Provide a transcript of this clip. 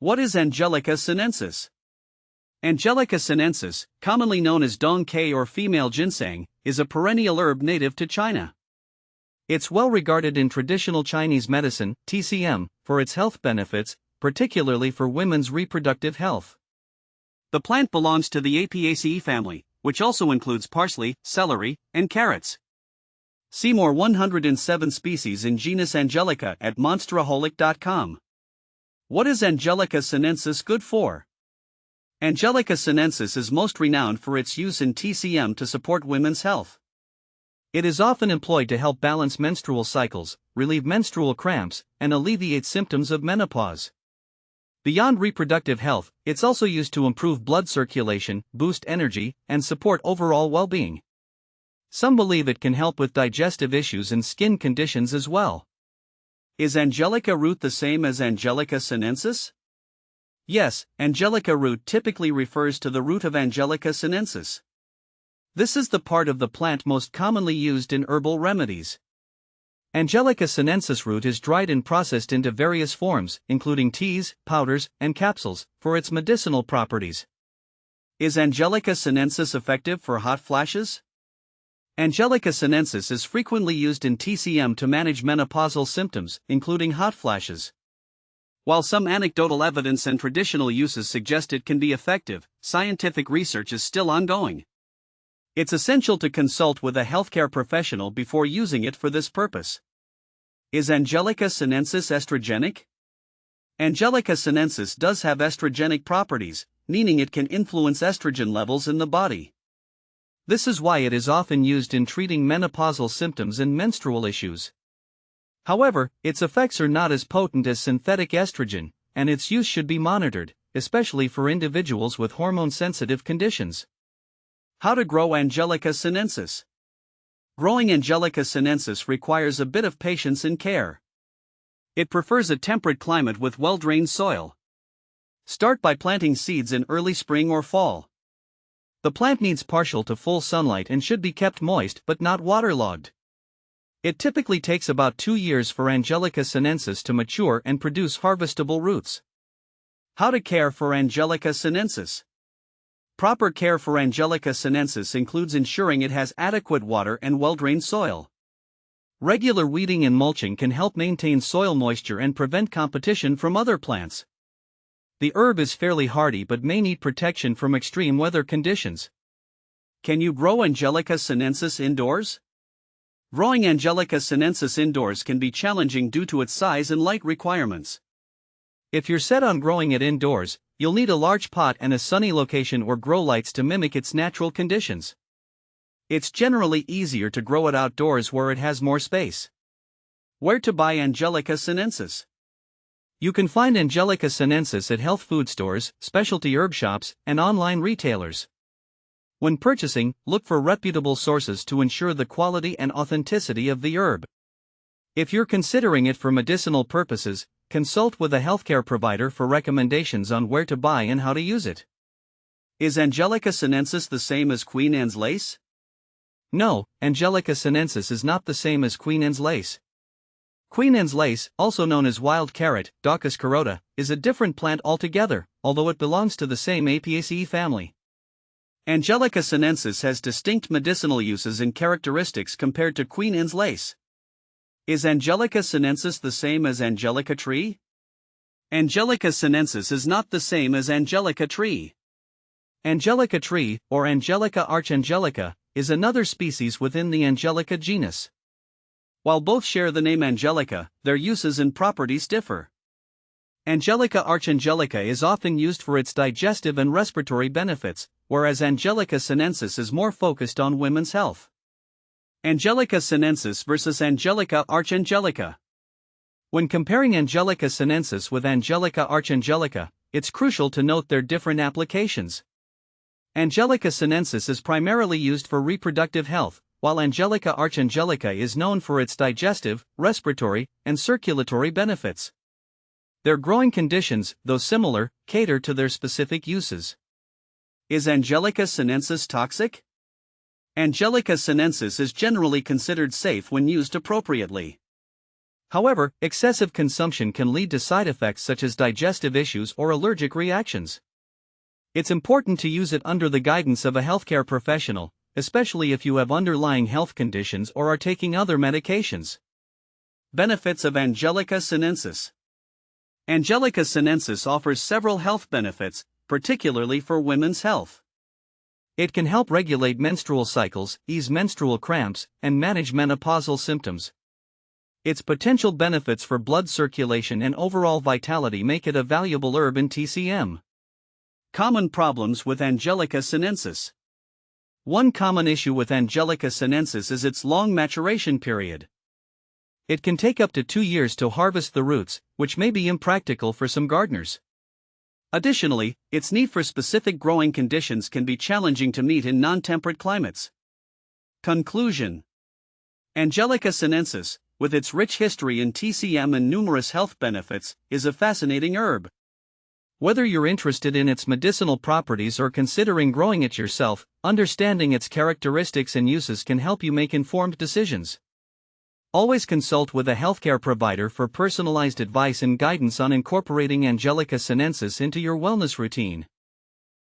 What is Angelica sinensis? Angelica sinensis, commonly known as dong quai or female ginseng, is a perennial herb native to China. It's well regarded in traditional Chinese medicine, TCM, for its health benefits, particularly for women's reproductive health. The plant belongs to the Apiaceae family, which also includes parsley, celery, and carrots. See more 107 species in genus Angelica at monsteraholic.com. What is Angelica sinensis good for? Angelica sinensis is most renowned for its use in TCM to support women's health. It is often employed to help balance menstrual cycles, relieve menstrual cramps, and alleviate symptoms of menopause. Beyond reproductive health, it's also used to improve blood circulation, boost energy, and support overall well-being. Some believe it can help with digestive issues and skin conditions as well. Is Angelica root the same as Angelica sinensis? Yes, Angelica root typically refers to the root of Angelica sinensis. This is the part of the plant most commonly used in herbal remedies. Angelica sinensis root is dried and processed into various forms, including teas, powders, and capsules, for its medicinal properties. Is Angelica sinensis effective for hot flashes? Angelica sinensis is frequently used in TCM to manage menopausal symptoms, including hot flashes. While some anecdotal evidence and traditional uses suggest it can be effective, scientific research is still ongoing. It's essential to consult with a healthcare professional before using it for this purpose. Is Angelica sinensis estrogenic? Angelica sinensis does have estrogenic properties, meaning it can influence estrogen levels in the body. This is why it is often used in treating menopausal symptoms and menstrual issues. However, its effects are not as potent as synthetic estrogen, and its use should be monitored, especially for individuals with hormone-sensitive conditions. How to grow Angelica sinensis? Growing Angelica sinensis requires a bit of patience and care. It prefers a temperate climate with well-drained soil. Start by planting seeds in early spring or fall. The plant needs partial to full sunlight and should be kept moist but not waterlogged. It typically takes about 2 years for Angelica sinensis to mature and produce harvestable roots. How to care for Angelica sinensis? Proper care for Angelica sinensis includes ensuring it has adequate water and well-drained soil. Regular weeding and mulching can help maintain soil moisture and prevent competition from other plants. The herb is fairly hardy but may need protection from extreme weather conditions. Can you grow Angelica sinensis indoors? Growing Angelica sinensis indoors can be challenging due to its size and light requirements. If you're set on growing it indoors, you'll need a large pot and a sunny location or grow lights to mimic its natural conditions. It's generally easier to grow it outdoors where it has more space. Where to buy Angelica sinensis? You can find Angelica sinensis at health food stores, specialty herb shops, and online retailers. When purchasing, look for reputable sources to ensure the quality and authenticity of the herb. If you're considering it for medicinal purposes, consult with a healthcare provider for recommendations on where to buy and how to use it. Is Angelica sinensis the same as Queen Anne's lace? No, Angelica sinensis is not the same as Queen Anne's lace. Queen Anne's lace, also known as wild carrot, Daucus carota, is a different plant altogether, although it belongs to the same Apiaceae family. Angelica sinensis has distinct medicinal uses and characteristics compared to Queen Anne's lace. Is Angelica sinensis the same as Angelica tree? Angelica sinensis is not the same as Angelica tree. Angelica tree, or Angelica archangelica, is another species within the Angelica genus. While both share the name Angelica, their uses and properties differ. Angelica archangelica is often used for its digestive and respiratory benefits, whereas Angelica sinensis is more focused on women's health. Angelica sinensis versus Angelica archangelica. When comparing Angelica sinensis with Angelica archangelica, it's crucial to note their different applications. Angelica sinensis is primarily used for reproductive health, while Angelica archangelica is known for its digestive, respiratory, and circulatory benefits. Their growing conditions, though similar, cater to their specific uses. Is Angelica sinensis toxic? Angelica sinensis is generally considered safe when used appropriately. However, excessive consumption can lead to side effects such as digestive issues or allergic reactions. It's important to use it under the guidance of a healthcare professional, especially if you have underlying health conditions or are taking other medications. Benefits of Angelica sinensis. Angelica sinensis offers several health benefits, particularly for women's health. It can help regulate menstrual cycles, ease menstrual cramps, and manage menopausal symptoms. Its potential benefits for blood circulation and overall vitality make it a valuable herb in TCM. Common problems with Angelica sinensis. One common issue with Angelica sinensis is its long maturation period. It can take up to 2 years to harvest the roots, which may be impractical for some gardeners. Additionally, its need for specific growing conditions can be challenging to meet in non-temperate climates. Conclusion. Angelica sinensis, with its rich history in TCM and numerous health benefits, is a fascinating herb. Whether you're interested in its medicinal properties or considering growing it yourself, understanding its characteristics and uses can help you make informed decisions. Always consult with a healthcare provider for personalized advice and guidance on incorporating Angelica sinensis into your wellness routine.